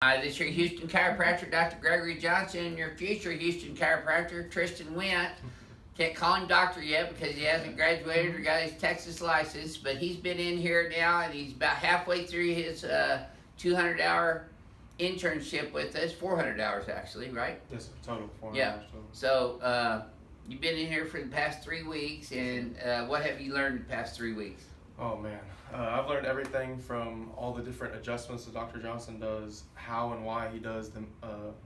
Hi, this is your Houston chiropractor, Dr. Gregory Johnson, and your future Houston chiropractor, Tristan Went. Can't call him doctor yet because he hasn't graduated or got his Texas license, but he's been in here now and he's about halfway through his 200-hour internship with us, 400 hours actually, right? Yes, sir. Total 400 Yeah. hours total. So you've been in here for the past 3 weeks, and what have you learned the past 3 weeks? Oh man, I've learned everything from all the different adjustments that Dr. Johnson does, how and why he does the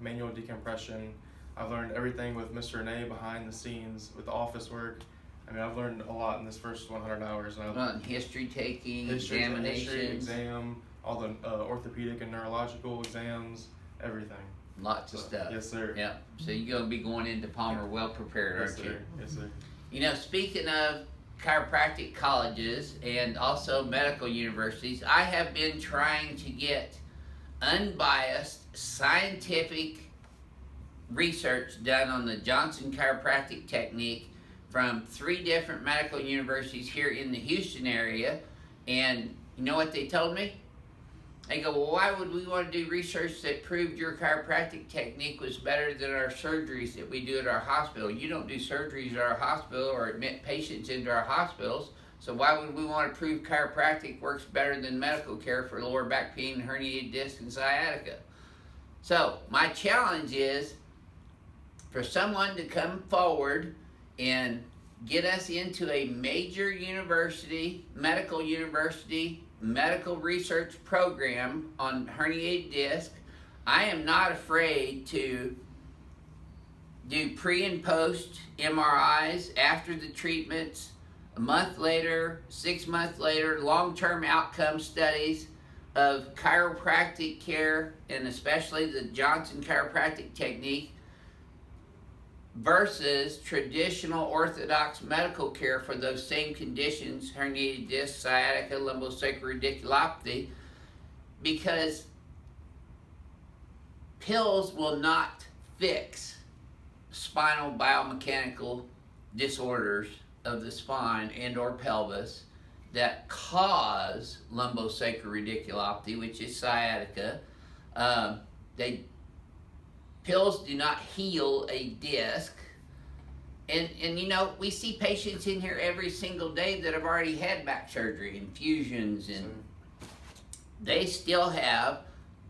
manual decompression. I've learned everything with Mr. Renee behind the scenes with the office work. I mean, I've learned a lot in this first 100 hours. And History taking, history, examinations. exam, all the orthopedic and neurological exams, everything. Lots of stuff. Yes, sir. Yeah. So you're going to be going into Palmer well prepared, Yes, aren't sir. you? Yes, sir. You know, speaking of chiropractic colleges and also medical universities, I have been trying to get unbiased scientific research done on the Johnson chiropractic technique from 3 different medical universities here in the Houston area. And you know what they told me? They go, well, why would we want to do research that proved your chiropractic technique was better than our surgeries that we do at our hospital? You don't do surgeries at our hospital or admit patients into our hospitals, so why would we want to prove chiropractic works better than medical care for lower back pain, herniated disc, and sciatica? So my challenge is for someone to come forward and get us into a major university, medical research program on herniated disc. I am not afraid to do pre and post MRIs after the treatments, a month later, 6 months later, long-term outcome studies of chiropractic care, and especially the Johnson chiropractic technique versus traditional orthodox medical care for those same conditions, herniated disc, sciatica, lumbosacral because pills will not fix spinal biomechanical disorders of the spine and or pelvis that cause lumbosacral which is sciatica. Pills do not heal a disc. And you know, we see patients in here every single day that have already had back surgery, infusions, and they still have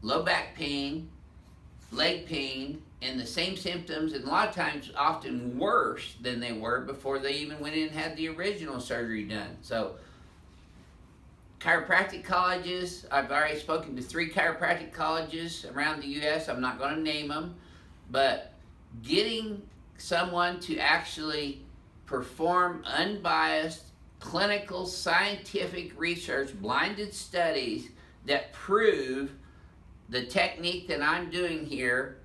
low back pain, leg pain, and the same symptoms, and a lot of times often worse than they were before they even went in and had the original surgery done. So chiropractic colleges, I've already spoken to 3 chiropractic colleges around the U.S. I'm not going to name them, but getting someone to actually perform unbiased clinical scientific research, blinded studies that prove the technique that I'm doing here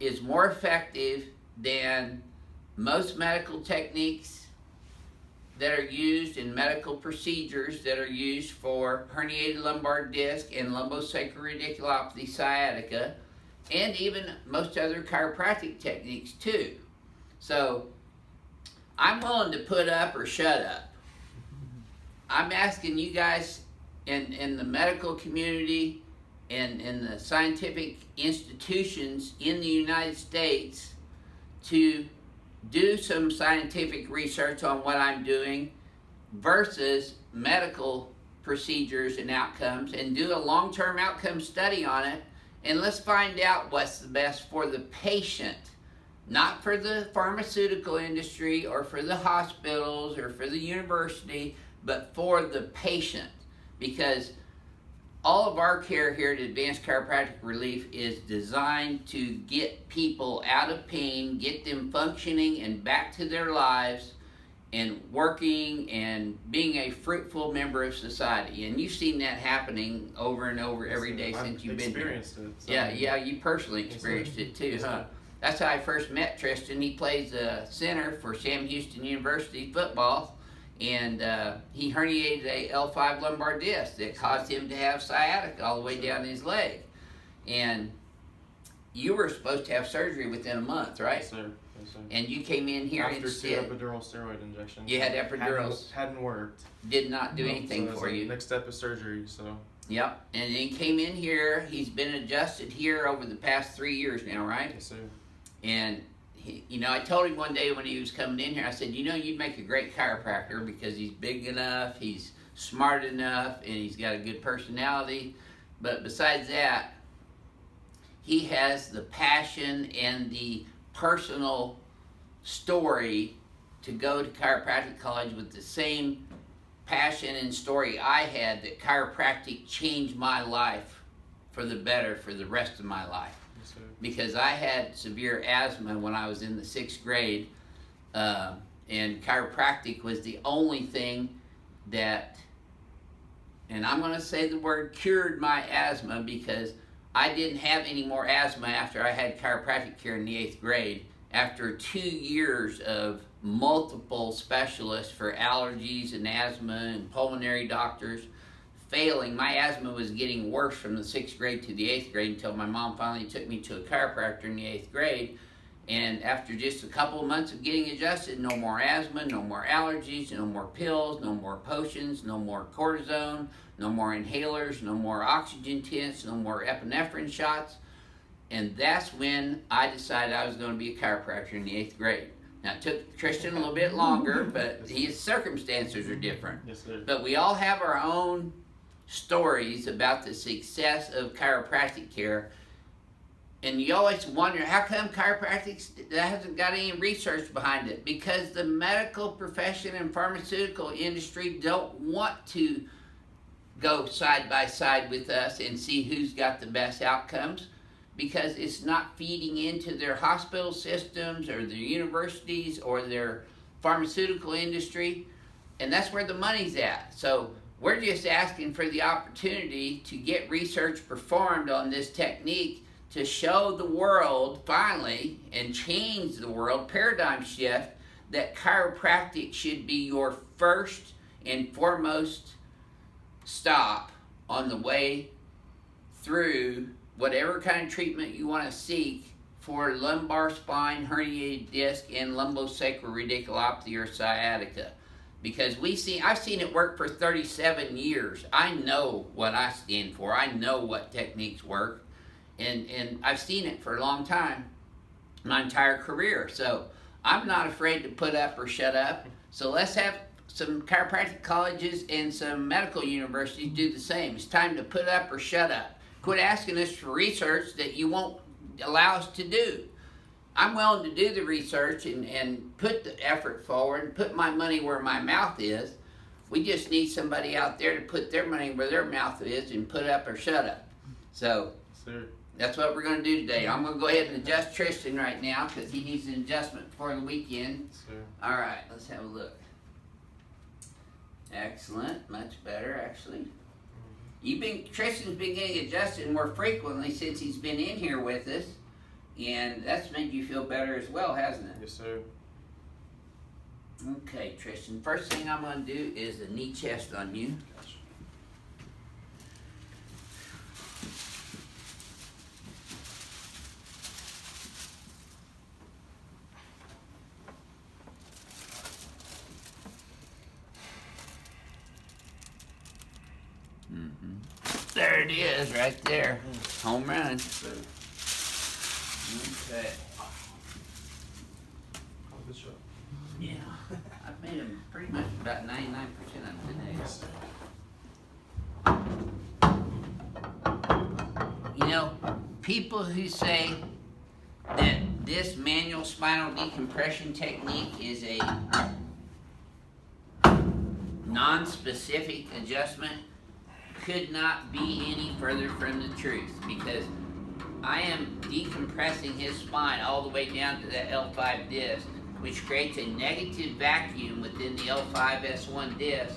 is more effective than most medical techniques that are used in medical procedures that are used for herniated lumbar disc and lumbosacral sciatica, and even most other chiropractic techniques too. So I'm willing to put up or shut up. I'm asking you guys in the medical community and in the scientific institutions in the United States to do some scientific research on what I'm doing versus medical procedures and outcomes, and do a long-term outcome study on it, and let's find out what's the best for the patient, not for the pharmaceutical industry or for the hospitals or for the university, but for the patient. Because all of our care here at Advanced Chiropractic Relief is designed to get people out of pain, get them functioning and back to their lives and working and being a fruitful member of society. And you've seen that happening over and over every day since you've been here. I've experienced it. So. Yeah, you personally experienced it too, huh? That's how I first met Tristan. He plays center for Sam Houston University football. And he herniated a L5 lumbar disc that caused him to have sciatica all the way down his leg. And you were supposed to have surgery within a month, right? Yes, sir. Yes, sir. And you came in here after instead. After 2 epidural steroid injections. You had epidurals. Hadn't worked. Did not do anything so for you. Next step is surgery, so. Yep, and he came in here. He's been adjusted here over the past 3 years now, right? Yes, sir. And he, I told him one day when he was coming in here, I said, you'd make a great chiropractor because he's big enough, he's smart enough, and he's got a good personality. But besides that, he has the passion and the personal story to go to chiropractic college with the same passion and story I had, that chiropractic changed my life for the better for the rest of my life. Yes, sir. Because I had severe asthma when I was in the 6th grade, and chiropractic was the only thing that, and I'm going to say the word, cured my asthma, because I didn't have any more asthma after I had chiropractic care in the 8th grade. After 2 years of multiple specialists for allergies and asthma and pulmonary doctors failing, my asthma was getting worse from the 6th grade to the 8th grade until my mom finally took me to a chiropractor in the 8th grade. And after just a couple of months of getting adjusted, no more asthma, no more allergies, no more pills, no more potions, no more cortisone, no more inhalers, no more oxygen tents, no more epinephrine shots. And that's when I decided I was going to be a chiropractor in the 8th grade. Now, it took Christian a little bit longer, but his circumstances are different. Yes, sir. But we all have our own stories about the success of chiropractic care. And you always wonder, how come chiropractic hasn't got any research behind it? Because the medical profession and pharmaceutical industry don't want to go side by side with us and see who's got the best outcomes, because it's not feeding into their hospital systems or their universities or their pharmaceutical industry. And that's where the money's at. So we're just asking for the opportunity to get research performed on this technique to show the world finally, and change the world, paradigm shift, that chiropractic should be your first and foremost stop on the way through whatever kind of treatment you want to seek for lumbar spine, herniated disc, and lumbosacral radiculopathy or sciatica. Because I've seen it work for 37 years. I know what I stand for. I know what techniques work. And I've seen it for a long time, my entire career. So I'm not afraid to put up or shut up. So let's have some chiropractic colleges and some medical universities do the same. It's time to put up or shut up. Quit asking us for research that you won't allow us to do. I'm willing to do the research and put the effort forward and put my money where my mouth is. We just need somebody out there to put their money where their mouth is and put up or shut up. So Sir. That's what we're going to do today. I'm going to go ahead and adjust Tristan right now because he needs an adjustment before the weekend. Sir. All right, let's have a look. Excellent, much better actually. Tristan's been getting adjusted more frequently since he's been in here with us, and that's made you feel better as well, hasn't it? Yes, sir. Okay, Tristan, first thing I'm going to do is a knee chest on you. Gotcha. There it is, right there. Home run. Okay. Good shot. Yeah, I've made him pretty much about 99% of today. You know, people who say that this manual spinal decompression technique is a non-specific adjustment could not be any further from the truth, because I am decompressing his spine all the way down to that L5 disc, which creates a negative vacuum within the L5S1 disc,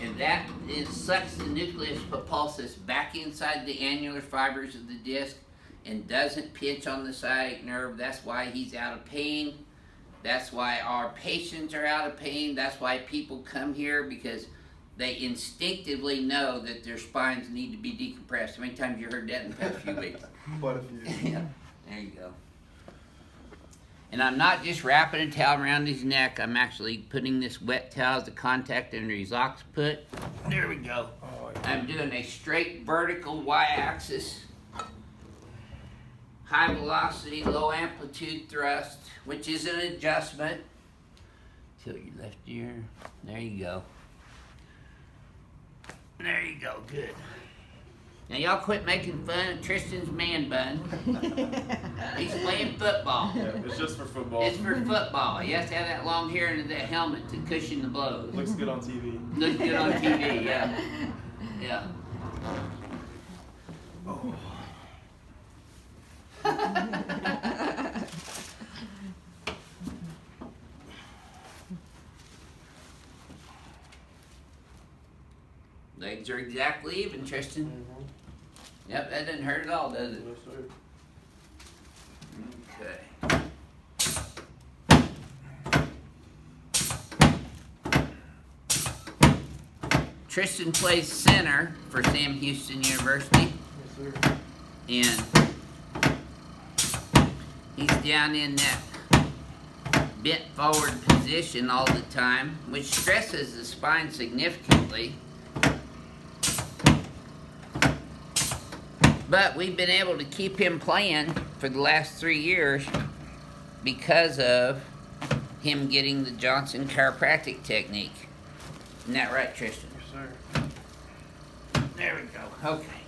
and that sucks the nucleus pulposus back inside the annular fibers of the disc and doesn't pinch on the sciatic nerve. That's why he's out of pain. That's why our patients are out of pain. That's why people come here, because they instinctively know that their spines need to be decompressed. How many times you heard that in the past few weeks? Quite a few. Yeah, there you go. And I'm not just wrapping a towel around his neck. I'm actually putting this wet towel as a contact under his occiput. There we go. Oh, yeah. I'm doing a straight vertical y-axis, high velocity, low amplitude thrust, which is an adjustment. Tilt your left ear. There you go. There you go, good. Now y'all quit making fun of Tristan's man bun. He's playing football. Yeah, it's just for football. It's for football. He has to have that long hair and that helmet to cushion the blows. Looks good on TV. Looks good on TV, yeah. Yeah. Oh. Legs are exactly even, Tristan. Mm-hmm. Yep, that doesn't hurt at all, does it? Yes, sir. Okay. Tristan plays center for Sam Houston University. Yes, sir. And he's down in that bent forward position all the time, which stresses the spine significantly. But we've been able to keep him playing for the last 3 years because of him getting the Johnson chiropractic technique. Isn't that right, Tristan? Yes, sir. There we go. Okay.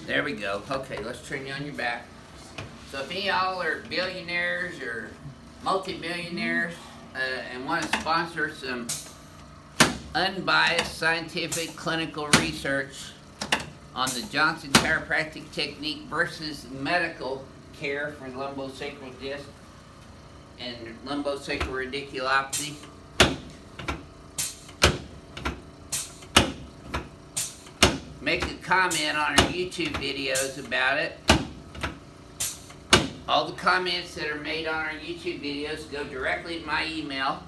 There we go. Okay, let's train you on your back. So if any of y'all are billionaires or multi-millionaires and want to sponsor some unbiased scientific clinical research on the Johnson chiropractic technique versus medical care for lumbosacral disc and lumbosacral radiculopathy, make a comment on our YouTube videos about it. All the comments that are made on our YouTube videos go directly to my email,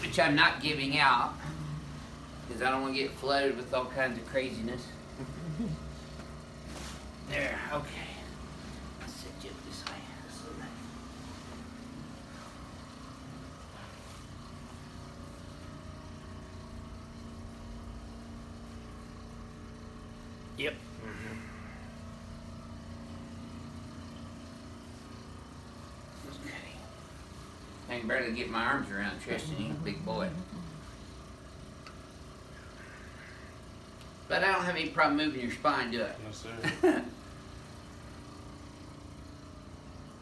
which I'm not giving out because I don't want to get flooded with all kinds of craziness. There, okay. Let's set you up this way. Yep. I can barely get my arms around Tristan, he's a big boy. But I don't have any problem moving your spine, do I? No, sir.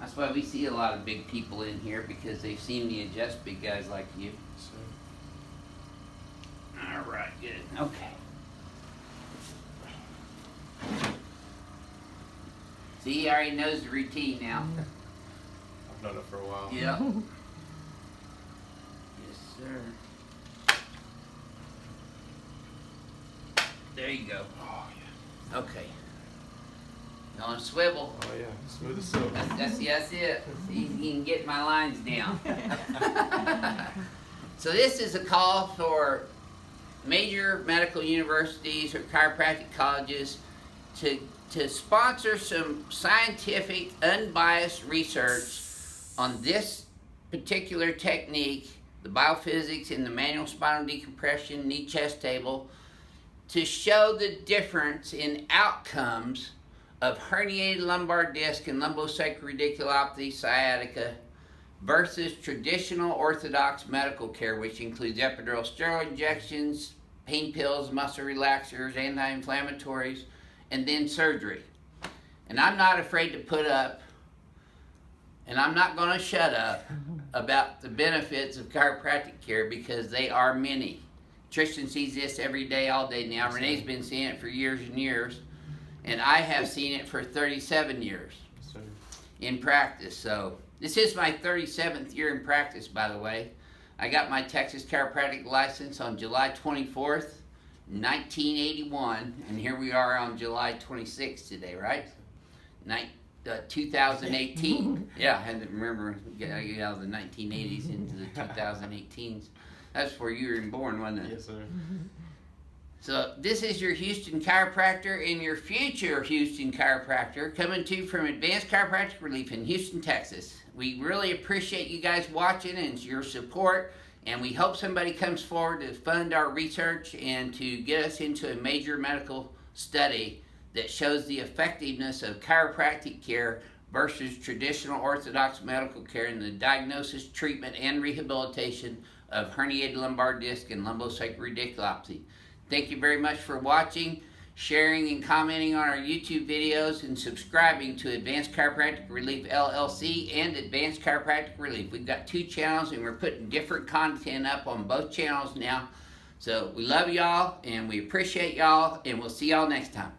That's why we see a lot of big people in here, because they've seen me adjust big guys like you. Yes, sir. All right, good. Okay. See, he already knows the routine now. I've known it for a while. Yep. Yes, sir. There you go. Oh, yeah. Okay. On a swivel. Oh, yeah. Smooth as silk. That's it. You can get my lines down. So this is a call for major medical universities or chiropractic colleges to sponsor some scientific, unbiased research on this particular technique, the BioPhysics and the manual spinal decompression knee chest table, to show the difference in outcomes of herniated lumbar disc and lumbosacral radiculopathy sciatica versus traditional orthodox medical care, which includes epidural steroid injections, pain pills, muscle relaxers, anti-inflammatories, and then surgery. And I'm not afraid to put up, and I'm not going to shut up about the benefits of chiropractic care, because they are many. Tristan sees this every day, all day now. Renee's been seeing it for years and years. And I have seen it for 37 years in practice. So this is my 37th year in practice, by the way. I got my Texas Chiropractic license on July 24th, 1981. And here we are on July 26th today, right? 2018. Yeah, I had to remember, get out of the 1980s into the 2018s. That's before you were even born, wasn't it? Yes, sir. So this is your Houston chiropractor and your future Houston chiropractor coming to you from Advanced Chiropractic Relief in Houston, Texas. We really appreciate you guys watching and your support, and we hope somebody comes forward to fund our research and to get us into a major medical study that shows the effectiveness of chiropractic care versus traditional orthodox medical care in the diagnosis, treatment, and rehabilitation of herniated lumbar disc and lumbosacral radiculopathy. Thank you very much for watching, sharing, and commenting on our YouTube videos, and subscribing to Advanced Chiropractic Relief LLC and Advanced Chiropractic Relief. We've got 2 channels, and we're putting different content up on both channels now. So we love y'all, and we appreciate y'all, and we'll see y'all next time.